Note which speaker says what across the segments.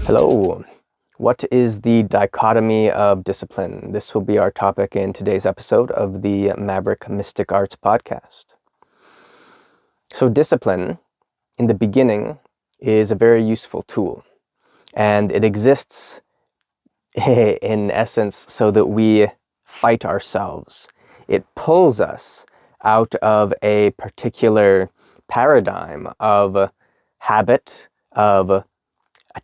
Speaker 1: Hello. What is the dichotomy of discipline? This will be our topic in today's episode of the Maverick Mystic Arts podcast. So discipline, in the beginning, is a very useful tool, and it exists in essence so that we fight ourselves. It pulls us out of a particular paradigm of habit, of a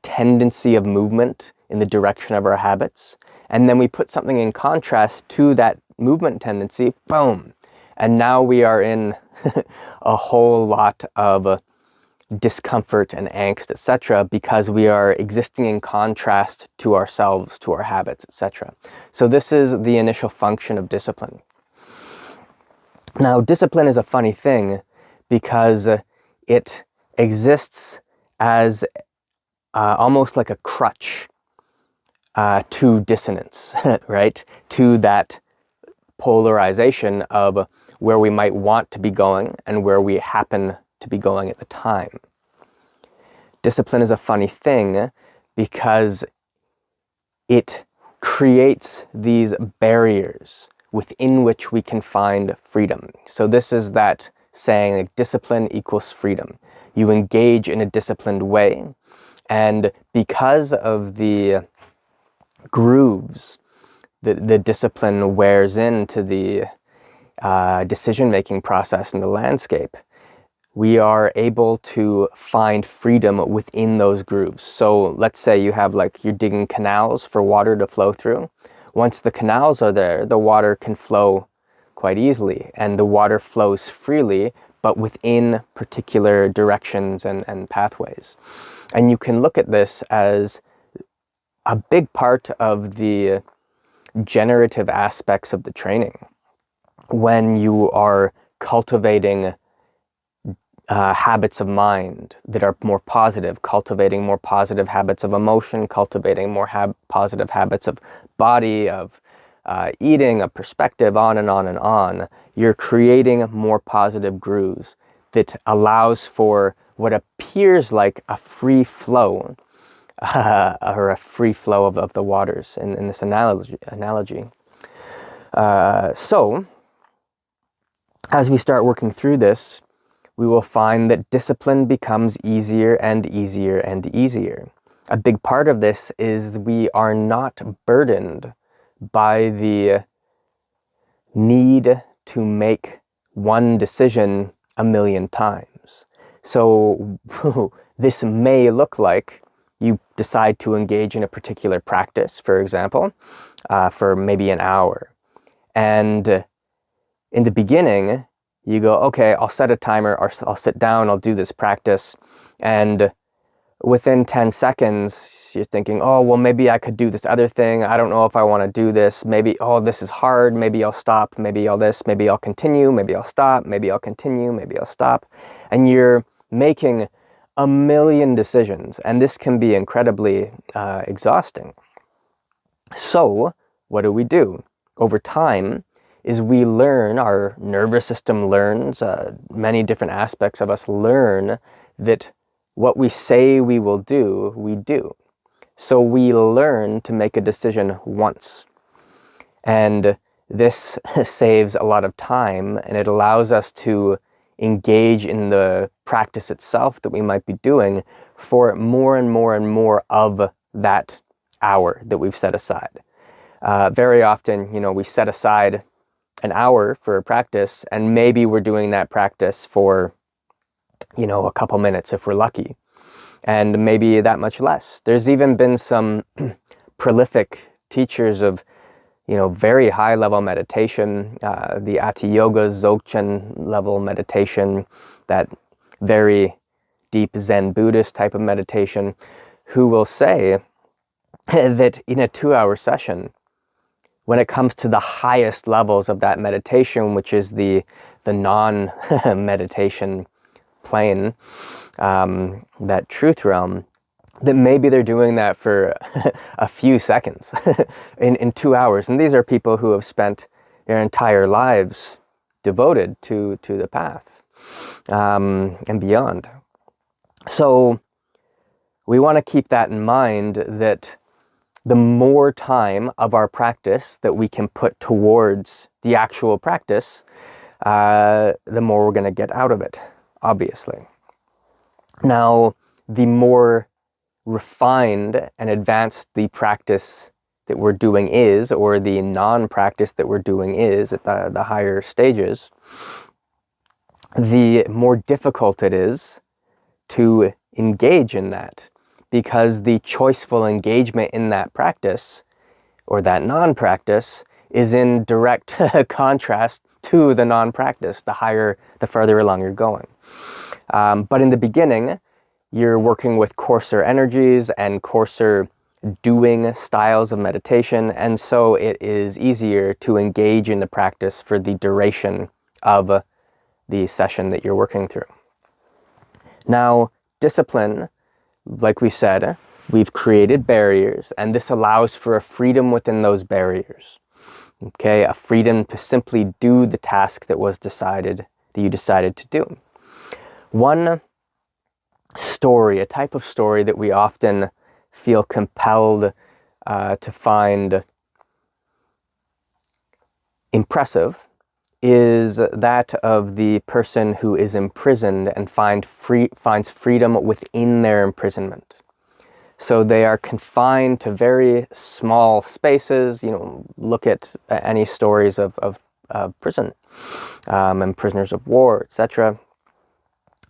Speaker 1: tendency of movement in the direction of our habits, and then we put something in contrast to that movement tendency, boom, and now we are in a whole lot of discomfort and angst, etc., because we are existing in contrast to ourselves, to our habits, etc. So this is the initial function of discipline. Now, discipline is a funny thing because it exists as almost like a crutch to dissonance, right? To that polarization of where we might want to be going and where we happen to be going at the time. Discipline is a funny thing because it creates these barriers within which we can find freedom. So this is that saying, like, discipline equals freedom. You engage in a disciplined way, and because of the grooves that the discipline wears into the decision-making process in the landscape, we are able to find freedom within those grooves. So let's say you have, like, you're digging canals for water to flow through. Once the canals are there, the water can flow quite easily, and the water flows freely, but within particular directions and pathways. And you can look at this as a big part of the generative aspects of the training. When you are cultivating habits of mind that are more positive, cultivating more positive habits of emotion, cultivating more positive habits of body, of eating, of perspective, on and on and on, you're creating more positive grooves that allows for what appears like a free flow, or a free flow of the waters in this analogy. So, as we start working through this, we will find that discipline becomes easier and easier and easier. A big part of this is we are not burdened by the need to make one decision a million times. So this may look like you decide to engage in a particular practice, for example, for maybe an hour. And in the beginning, you go, okay, I'll set a timer, or I'll sit down, I'll do this practice. And within 10 seconds, you're thinking, oh, well, maybe I could do this other thing. I don't know if I want to do this. Maybe, oh, this is hard. Maybe I'll stop. Maybe I'll this. Maybe I'll continue. Maybe I'll stop. Maybe I'll continue. Maybe I'll stop. And you're making a million decisions. And this can be incredibly exhausting. So what do? Over time, is we learn, our nervous system learns, many different aspects of us learn that what we say we will do, we do. So we learn to make a decision once. And this saves a lot of time, and it allows us to engage in the practice itself that we might be doing for more and more and more of that hour that we've set aside. Very often, we set aside an hour for a practice, and maybe we're doing that practice for, a couple minutes if we're lucky, and maybe that much less. There's even been some prolific teachers of, very high level meditation, the Ati Yoga, Dzogchen level meditation, that very deep Zen Buddhist type of meditation, who will say that in a 2-hour session, when it comes to the highest levels of that meditation, which is the non-meditation plane, that truth realm, that maybe they're doing that for a few seconds in 2 hours. And these are people who have spent their entire lives devoted to the path and beyond. So we want to keep that in mind, that the more time of our practice that we can put towards the actual practice, the more we're going to get out of it, obviously. Now, the more refined and advanced the practice that we're doing is, or the non-practice that we're doing is at the higher stages, the more difficult it is to engage in that, because the choiceful engagement in that practice or that non-practice is in direct contrast to the non-practice, the further along you're going. But in the beginning, you're working with coarser energies and coarser doing styles of meditation, and so it is easier to engage in the practice for the duration of the session that you're working through. Now, discipline, like we said, we've created barriers, and this allows for a freedom within those barriers. Okay, a freedom to simply do the task that you decided to do. One story, a type of story that we often feel compelled to find impressive is that of the person who is imprisoned and finds freedom within their imprisonment. So they are confined to very small spaces. Look at any stories of prison and prisoners of war, etc.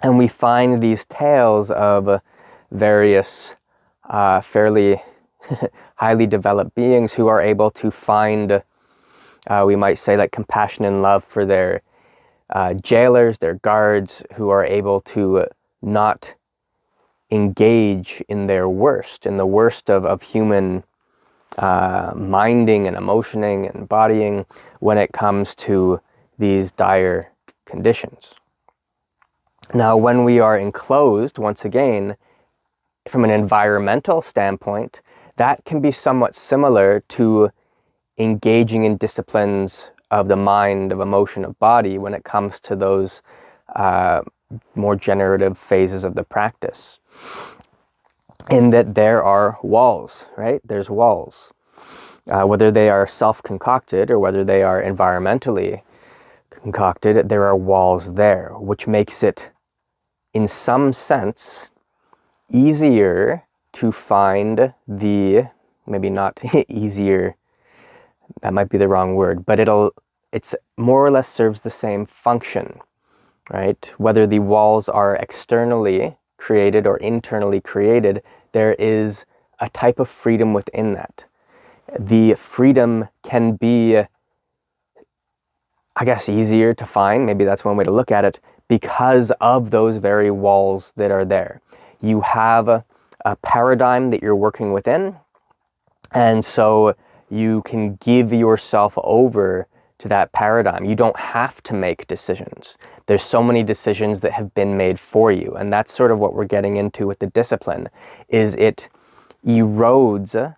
Speaker 1: And we find these tales of various fairly highly developed beings who are able to find, we might say, like compassion and love for their jailers, their guards, who are able to not engage in the worst of human minding and emotioning and bodying when it comes to these dire conditions. Now, when we are enclosed, once again, from an environmental standpoint, that can be somewhat similar to engaging in disciplines of the mind, of emotion, of body when it comes to those more generative phases of the practice. In that there are walls, right? There's walls. Whether they are self-concocted or whether they are environmentally concocted, there are walls there, which makes it, in some sense, easier to find maybe not easier, that might be the wrong word, but it's more or less serves the same function, right? Whether the walls are externally created or internally created, there is a type of freedom within that. The freedom can be, I guess, easier to find, maybe that's one way to look at it, because of those very walls that are there. You have a paradigm that you're working within, and so you can give yourself over to that paradigm. You don't have to make decisions. There's so many decisions that have been made for you, and that's sort of what we're getting into with the discipline, is it erodes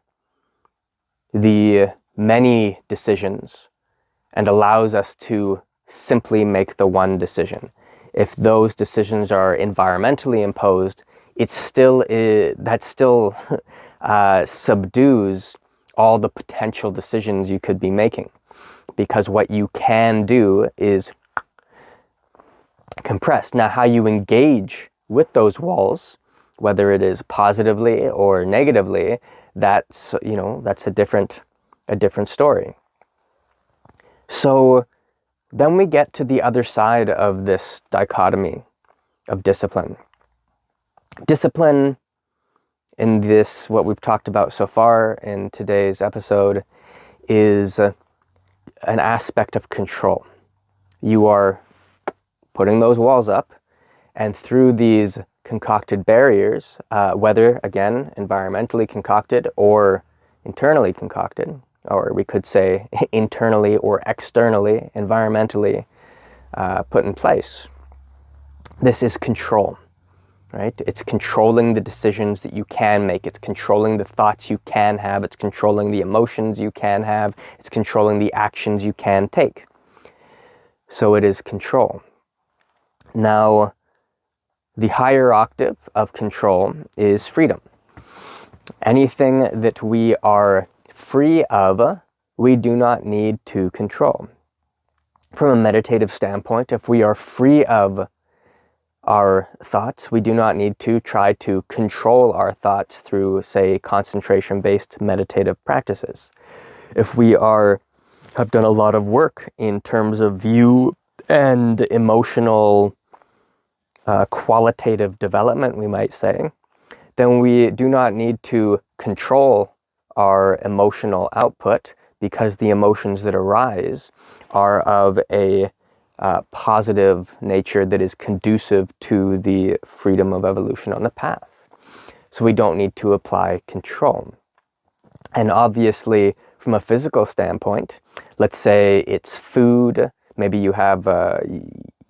Speaker 1: the many decisions and allows us to simply make the one decision. If those decisions are environmentally imposed, that still subdues all the potential decisions you could be making, because what you can do is compressed. Now, how you engage with those walls, whether it is positively or negatively, that's a different story. So then we get to the other side of this dichotomy of discipline. Discipline, in this, what we've talked about so far in today's episode, is an aspect of control. You are putting those walls up, and through these concocted barriers, whether, again, environmentally concocted or internally concocted, or we could say internally or externally, environmentally put in place. This is control. right? It's controlling the decisions that you can make. It's controlling the thoughts you can have. It's controlling the emotions you can have. It's controlling the actions you can take. So it is control. Now, the higher octave of control is freedom. Anything that we are free of, we do not need to control. From a meditative standpoint, if we are free of our thoughts, we do not need to try to control our thoughts through, say, concentration-based meditative practices. If we have done a lot of work in terms of view and emotional qualitative development, we might say, then we do not need to control our emotional output, because the emotions that arise are of a positive nature that is conducive to the freedom of evolution on the path. So we don't need to apply control. And obviously, from a physical standpoint, let's say it's food, maybe you have,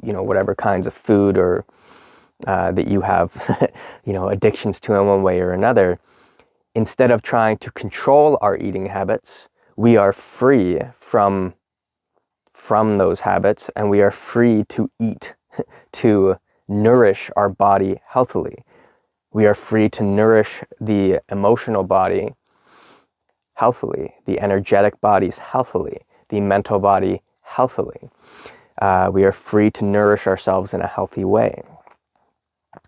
Speaker 1: whatever kinds of food or that you have, addictions to in one way or another. Instead of trying to control our eating habits, we are free from those habits, and we are free to eat, to nourish our body healthily. We are free to nourish the emotional body healthily, the energetic bodies healthily, the mental body healthily. We are free to nourish ourselves in a healthy way.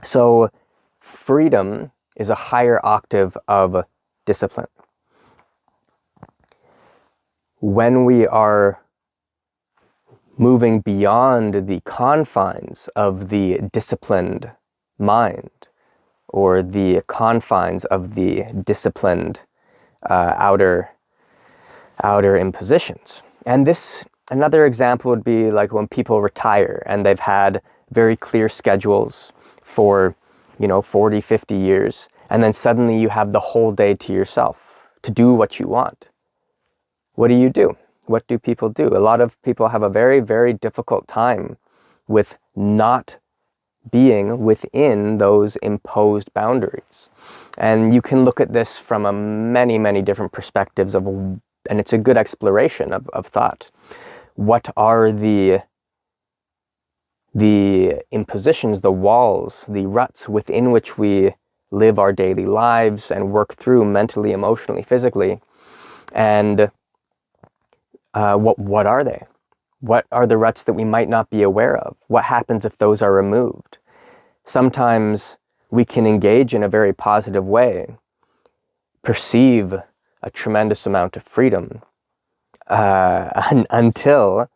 Speaker 1: So freedom is a higher octave of discipline. When we are moving beyond the confines of the disciplined mind, or the confines of the disciplined outer impositions. And another example would be like when people retire and they've had very clear schedules for 40, 50 years, and then suddenly you have the whole day to yourself to do what you want. What do? What do people do? A lot of people have a very, very difficult time with not being within those imposed boundaries. And you can look at this from many, many different perspectives and it's a good exploration of thought. What are the impositions, the walls, the ruts within which we live our daily lives and work through mentally, emotionally, physically? And what are they? What are the ruts that we might not be aware of? What happens if those are removed? Sometimes we can engage in a very positive way, perceive a tremendous amount of freedom until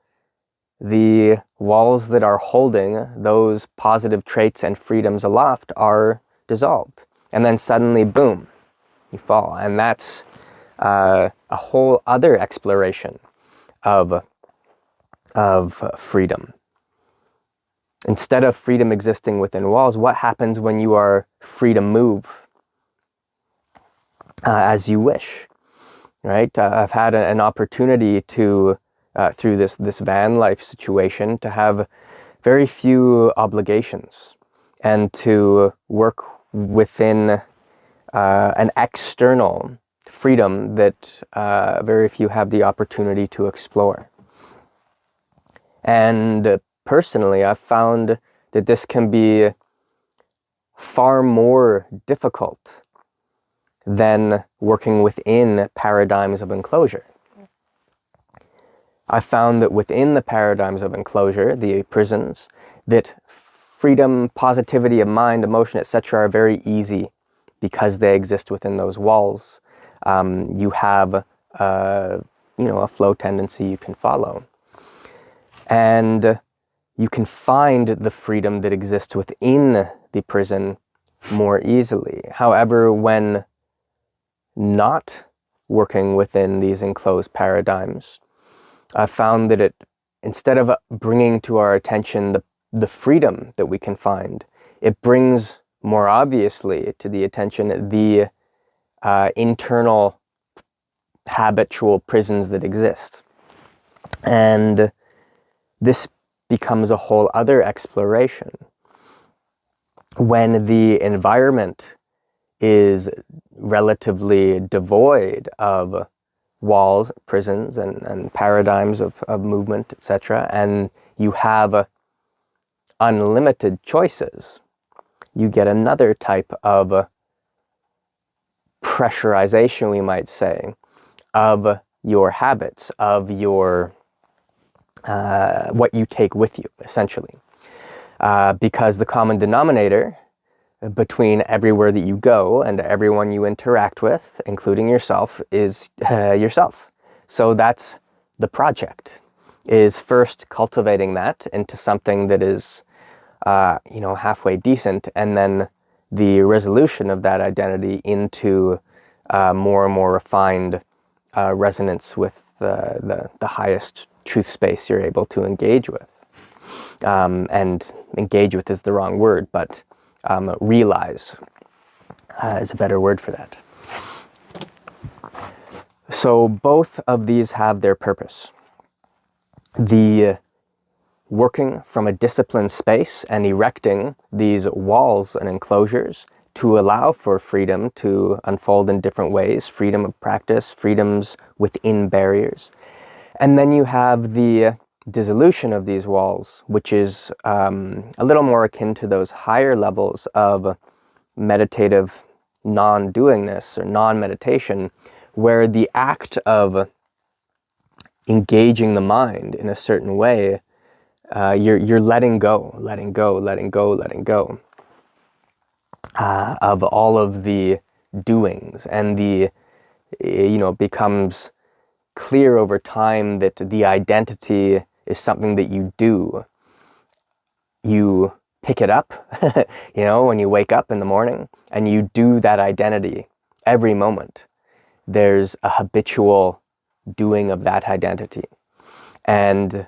Speaker 1: the walls that are holding those positive traits and freedoms aloft are dissolved. And then suddenly, boom, you fall. And that's a whole other exploration of freedom. Instead of freedom existing within walls, what happens when you are free to move as you wish, right? I've had an opportunity to, through this van life situation, to have very few obligations and to work within an external freedom that very few have the opportunity to explore. And personally, I've found that this can be far more difficult than working within paradigms of enclosure. I found that within the paradigms of enclosure, the prisons, that freedom, positivity of mind, emotion, etc. are very easy because they exist within those walls. You have a flow tendency you can follow. And you can find the freedom that exists within the prison more easily. However, when not working within these enclosed paradigms, I've found that instead of bringing to our attention the freedom that we can find, it brings more obviously to the attention the internal habitual prisons that exist. And this becomes a whole other exploration. when the environment is relatively devoid of walls, prisons, and paradigms of movement, etc., and you have unlimited choices, you get another type of pressurization, we might say, of your habits, of your what you take with you, essentially. Because the common denominator between everywhere that you go and everyone you interact with, including yourself, is yourself. So that's the project, is first cultivating that into something that is, halfway decent, and then the resolution of that identity into more and more refined resonance with the highest truth space you're able to engage with. And engage with is the wrong word, but realize is a better word for that. So both of these have their purpose. The working from a disciplined space and erecting these walls and enclosures to allow for freedom to unfold in different ways, freedom of practice, freedoms within barriers. And then you have the dissolution of these walls, which is a little more akin to those higher levels of meditative non-doingness or non-meditation, where the act of engaging the mind in a certain way, you're letting go of all of the doings, and becomes clear over time that the identity is something that you do. You pick it up, when you wake up in the morning, and you do that identity every moment. There's a habitual doing of that identity. And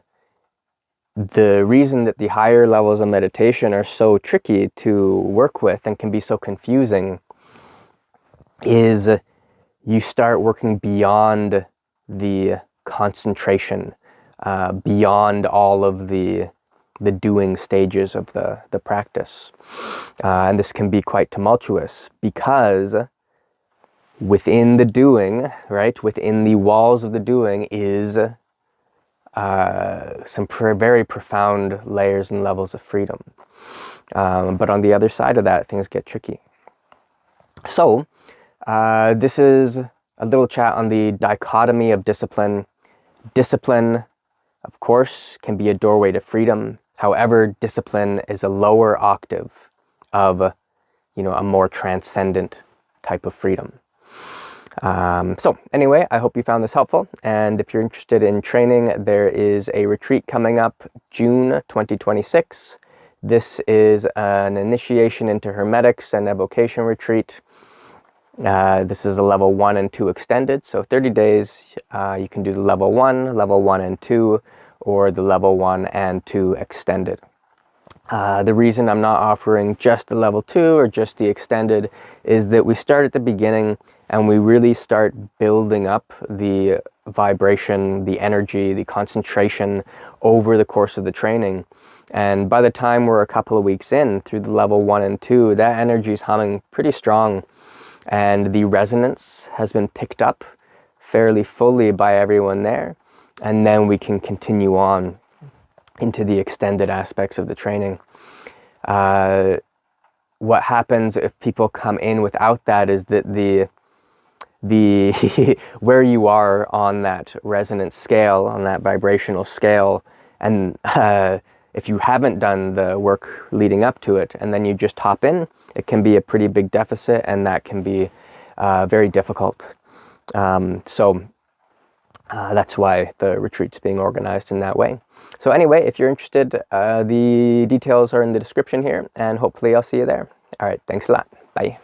Speaker 1: the reason that the higher levels of meditation are so tricky to work with and can be so confusing is you start working beyond the concentration, beyond all of the doing stages of the practice. And this can be quite tumultuous, because within the doing, right, within the walls of the doing is some very profound layers and levels of freedom. But on the other side of that, things get tricky. So this is a little chat on the dichotomy of discipline. Discipline, of course, can be a doorway to freedom. However, discipline is a lower octave of, a more transcendent type of freedom. So anyway, I hope you found this helpful. And if you're interested in training, there is a retreat coming up June 2026. This is an initiation into Hermetics and evocation retreat. This is a level 1 and 2 extended, so 30 days. You can do the level 1 and 2, or the level 1 and 2 extended. The reason I'm not offering just the level 2 or just the extended is that we start at the beginning and we really start building up the vibration, the energy, the concentration over the course of the training. And by the time we're a couple of weeks in through the level 1 and 2, that energy is humming pretty strong. And the resonance has been picked up fairly fully by everyone there. And then we can continue on into the extended aspects of the training. What happens if people come in without that is that the where you are on that resonance scale, on that vibrational scale, and if you haven't done the work leading up to it, and then you just hop in, it can be a pretty big deficit, and that can be very difficult. So that's why the retreat's being organized in that way. So anyway, if you're interested, the details are in the description here, and hopefully I'll see you there. All right, thanks a lot. Bye.